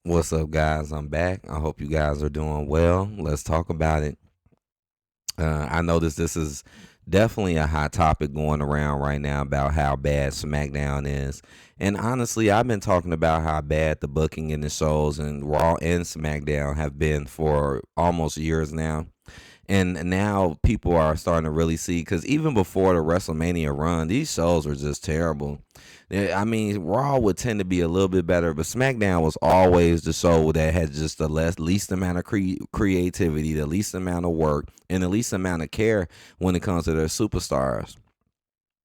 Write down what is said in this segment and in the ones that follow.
What's up, guys? I'm back. I hope you guys are doing well. Let's talk about it. I noticed this is definitely a hot topic going around right now about how bad SmackDown is. And honestly, I've been talking about how bad the booking in the shows and Raw and SmackDown have been for almost years now. And now people are starting to really see because even before the WrestleMania run, these shows were just terrible. I mean, Raw would tend to be a little bit better, but SmackDown was always the show that had just the least amount of creativity, the least amount of work, and the least amount of care when it comes to their superstars.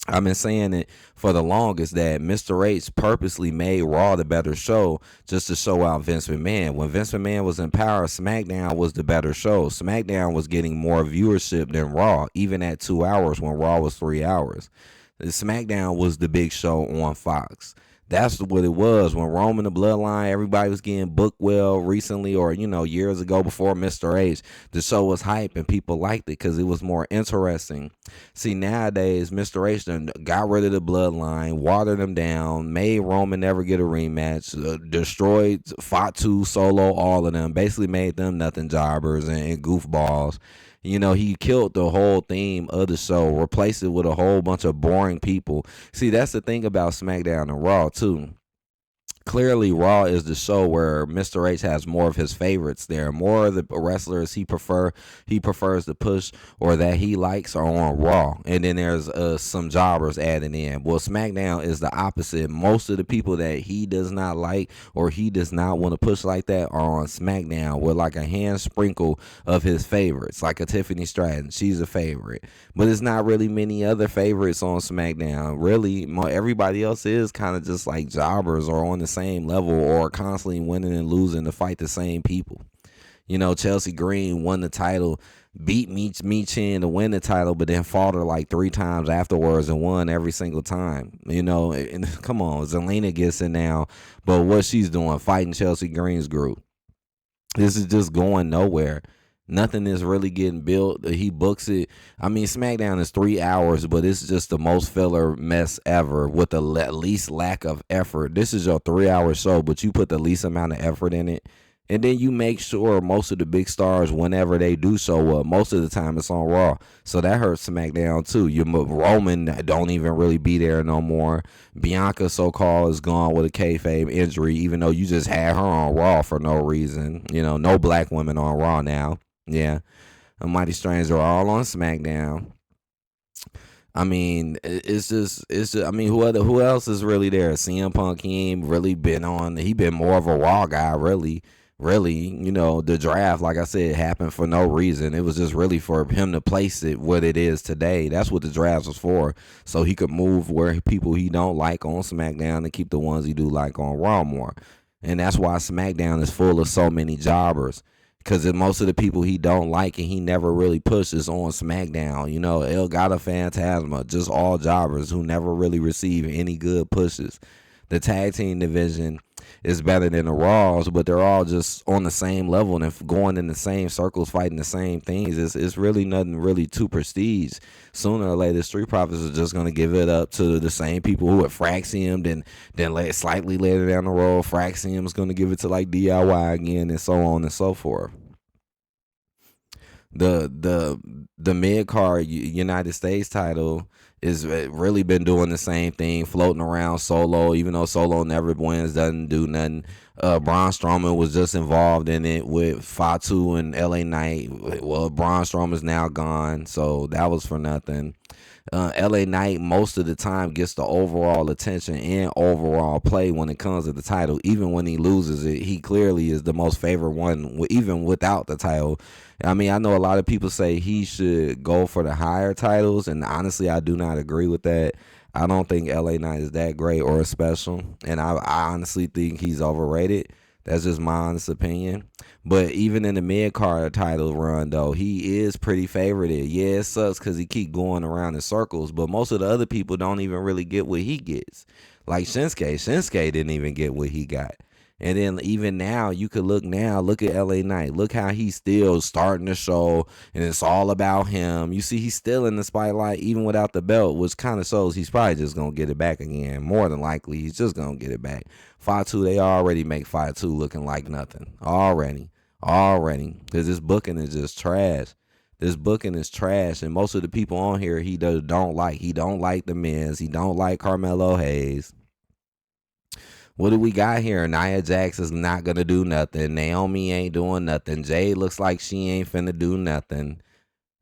I've been saying it for the longest that Mr. H purposely made Raw the better show just to show out Vince McMahon. When Vince McMahon was in power, SmackDown was the better show. SmackDown was getting more viewership than Raw, even at 2 hours when Raw was 3 hours. SmackDown was the big show on Fox. That's what it was when Roman the Bloodline, everybody was getting booked well recently or, years ago before Mr. H. The show was hype and people liked it because it was more interesting. See, nowadays, Mr. H done got rid of the Bloodline, watered them down, made Roman never get a rematch, destroyed Fatu, Solo, all of them, basically made them nothing jobbers and goofballs. He killed the whole theme of the show, replaced it with a whole bunch of boring people. See, that's the thing about SmackDown and Raw, too. Clearly, Raw is the show where Mr. H has more of his favorites there. More of the wrestlers he prefers to push or that he likes are on Raw, and then there's some jobbers added in. Well, SmackDown is the opposite. Most of the people that he does not like or he does not want to push like that are on SmackDown with like a hand sprinkle of his favorites, like a Tiffany Stratton. She's a favorite, but it's not really many other favorites on SmackDown. Really, everybody else is kind of just like jobbers or on the same level or constantly winning and losing to fight the same people. Chelsea Green won the title, beat Mi Chin to win the title, but then fought her like 3 times afterwards and won every single time. And come on, Zelina gets it now, but what she's doing, fighting Chelsea Green's group. This is just going nowhere. Nothing is really getting built. He books it. I mean, SmackDown is 3 hours, but it's just the most filler mess ever with the least lack of effort. This is your 3 hour show, but you put the least amount of effort in it. And then you make sure most of the big stars, whenever they do show up, most of the time it's on Raw. So that hurts SmackDown too. Your Roman don't even really be there no more. Bianca, so-called, is gone with a kayfabe injury, even though you just had her on Raw for no reason. No black women on Raw now. Yeah. And Mighty Strange are all on SmackDown. I mean, I mean, who else is really there? CM Punk, he ain't really been on. He been more of a Raw guy, really. Really, the draft, like I said, happened for no reason. It was just really for him to place it what it is today. That's what the draft was for, so he could move where people he don't like on SmackDown and keep the ones he do like on Raw more. And that's why SmackDown is full of so many jobbers. Because most of the people he don't like and he never really pushes on SmackDown. El Gato Phantasma, just all jobbers who never really receive any good pushes. The tag team division is better than the Raws, but they're all just on the same level and going in the same circles, fighting the same things. It's really nothing really too prestige. Sooner or later, Street Profits are just going to give it up to the same people who had Fraxium, then slightly later down the road, Fraxium is going to give it to like DIY again, and so on and so forth. The mid card United States title is really been doing the same thing, floating around Solo, even though Solo never wins, doesn't do nothing. Braun Strowman was just involved in it with Fatu and LA Knight. Well, Braun Strowman's now gone, so that was for nothing. LA Knight most of the time gets the overall attention and overall play when it comes to the title. Even when he loses it, he clearly is the most favored one, even without the title. I mean, I know a lot of people say he should go for the higher titles, and honestly, I do not agree with that. I don't think LA Knight is that great or special, and I honestly think he's overrated. That's just my honest opinion. But even in the mid card title run, though, he is pretty favorited. Yeah, it sucks because he keep going around in circles, but most of the other people don't even really get what he gets. Like Shinsuke didn't even get what he got. And then even now, you could look at LA Knight. Look how he's still starting the show, and it's all about him. You see, he's still in the spotlight even without the belt, which kind of shows he's probably just gonna get it back again. More than likely, he's just gonna get it back. Fatu, they already make Fatu looking like nothing already, because this booking is just trash. This booking is trash, and most of the people on here don't like. He don't like the Miz. He don't like Carmelo Hayes. What do we got here? Nia Jax is not gonna do nothing. Naomi ain't doing nothing. Jade looks like she ain't finna do nothing.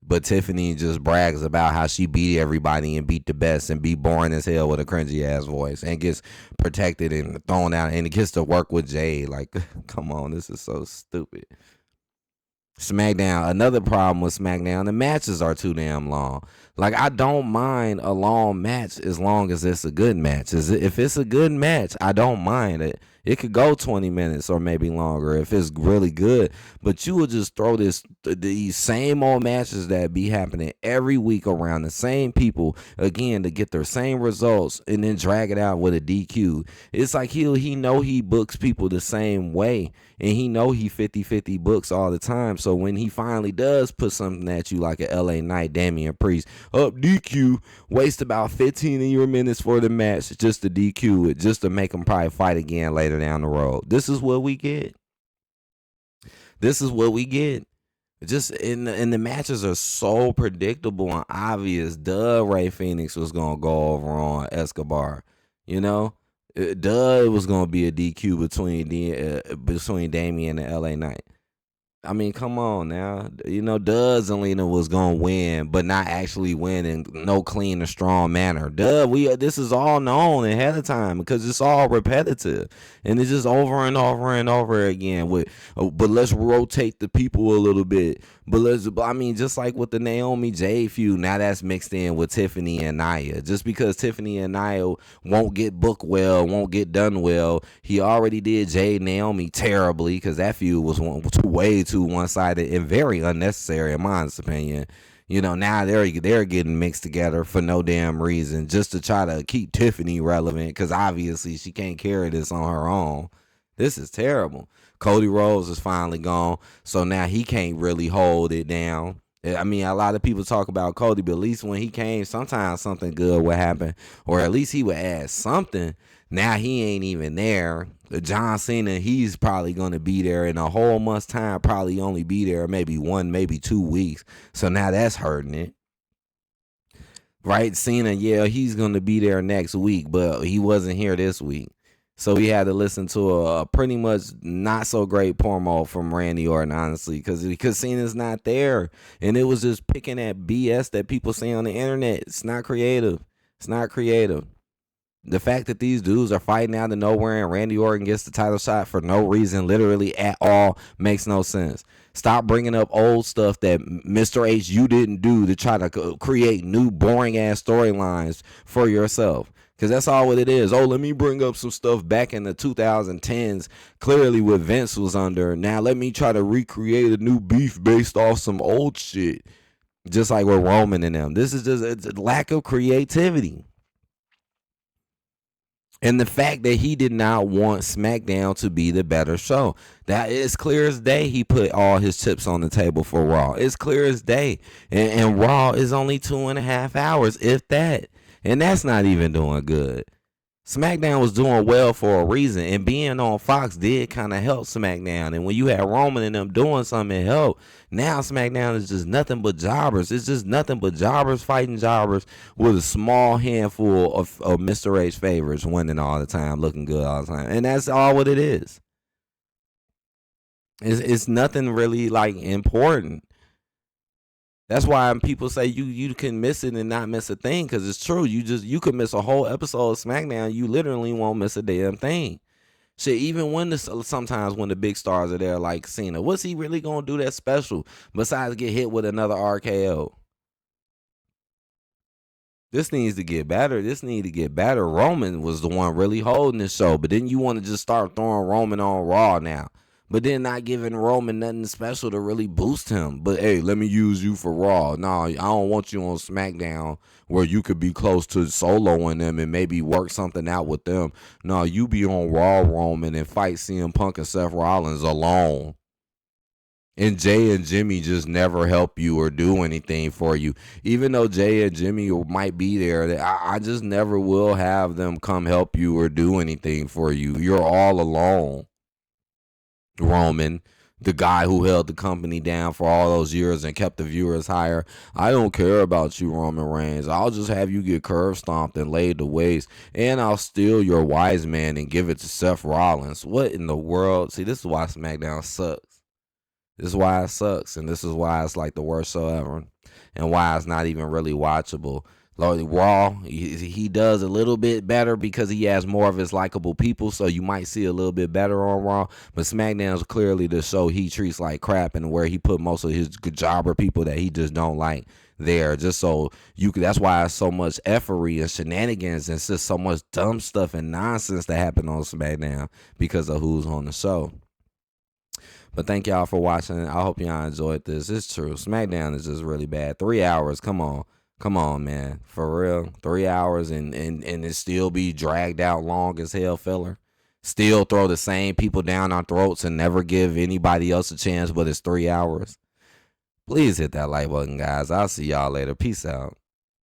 But Tiffany just brags about how she beat everybody and beat the best and be boring as hell with a cringy ass voice and gets protected and thrown out and gets to work with Jade. Like, come on, this is so stupid. SmackDown, another problem with SmackDown, the matches are too damn long. Like, I don't mind a long match as long as it's a good match. If it's a good match, I don't mind it. It could go 20 minutes or maybe longer if it's really good. But you will just throw these same old matches that be happening every week around the same people again to get their same results and then drag it out with a DQ. It's like he know he books people the same way, and he know he 50-50 books all the time. So when he finally does put something at you like a LA Knight, Damian Priest, up DQ, waste about 15 of your minutes for the match just to DQ it, just to make them probably fight again later down the road. This is what we get. This is what we get. Just and the matches are so predictable and obvious. Duh, Ray Phoenix was gonna go over on Escobar. You know, duh, it was gonna be a DQ between Damian and LA Knight. I mean, come on now. You know, Zelina was gonna win, but not actually win in no clean or strong manner. This is all known ahead of time because it's all repetitive and it's just over and over and over again. But let's rotate the people a little bit. Just like with the Naomi Jade feud, now that's mixed in with Tiffany and Nia. Just because Tiffany and Nia won't get booked well, won't get done well, he already did Jade Naomi terribly because that feud was way too one-sided and very unnecessary in my opinion. You know, now they're getting mixed together for no damn reason just to try to keep Tiffany relevant because obviously she can't carry this on her own. This is terrible. Cody Rhodes is finally gone, so now he can't really hold it down. I mean, a lot of people talk about Cody, but at least when he came, sometimes something good would happen, or at least he would add something. Now he ain't even there. John Cena, he's probably going to be there in a whole month's time, probably only be there maybe 2 weeks. So now that's hurting it. Right? Cena, yeah, he's going to be there next week, but he wasn't here this week. So we had to listen to a pretty much not so great promo from Randy Orton, honestly, because Cena's not there. And it was just picking at BS that people say on the internet. It's not creative. It's not creative. The fact that these dudes are fighting out of nowhere and Randy Orton gets the title shot for no reason, literally at all, makes no sense. Stop bringing up old stuff that Mr. H, you didn't do to try to create new boring ass storylines for yourself. Because that's all what it is. Oh, let me bring up some stuff back in the 2010s, clearly what Vince was under. Now let me try to recreate a new beef based off some old shit. Just like with Roman and them. This is just a lack of creativity. And the fact that he did not want SmackDown to be the better show. That is clear as day. He put all his chips on the table for Raw. It's clear as day. And Raw is only 2.5 hours, if that. And that's not even doing good. SmackDown was doing well for a reason, and being on Fox did kind of help SmackDown. And when you had Roman and them doing something, it helped. Now SmackDown is just nothing but jobbers. It's just nothing but jobbers fighting jobbers with a small handful of Mr. H favorites winning all the time, looking good all the time. And that's all what it is. It's nothing really like important. That's why people say you can miss it and not miss a thing, because it's true. You could miss a whole episode of SmackDown. You literally won't miss a damn thing. Shit, even sometimes when the big stars are there, like Cena, what's he really gonna do that's special besides get hit with another RKO? This needs to get better. Roman was the one really holding this show, but then you want to just start throwing Roman on Raw now. but then not giving Roman nothing special to really boost him. But hey, let me use you for Raw. No, I don't want you on SmackDown where you could be close to soloing them and maybe work something out with them. No, you be on Raw, Roman, and fight CM Punk and Seth Rollins alone. And Jay and Jimmy just never help you or do anything for you. Even though Jay and Jimmy might be there, I just never will have them come help you or do anything for you. You're all alone. Roman, the guy who held the company down for all those years and kept the viewers higher. I don't care about you, Roman Reigns. I'll just have you get curb stomped and laid to waste, and I'll steal your wise man and give it to Seth Rollins. What in the world? See, this is why SmackDown sucks. This is why it sucks, and this is why it's like the worst show ever, and why it's not even really watchable. Like Raw, he does a little bit better because he has more of his likable people, so you might see a little bit better on Raw. But SmackDown is clearly the show he treats like crap, and where he put most of his jobber people that he just don't like there, just so you could. That's why it's so much effery and shenanigans and just so much dumb stuff and nonsense that happen on SmackDown because of who's on the show. But thank y'all for watching. I hope y'all enjoyed this. It's true. SmackDown is just really bad. 3 hours. Come on. Come on, man. For real. 3 hours and it still be dragged out long as hell, filler. Still throw the same people down our throats and never give anybody else a chance, but it's 3 hours. Please hit that like button, guys. I'll see y'all later. Peace out.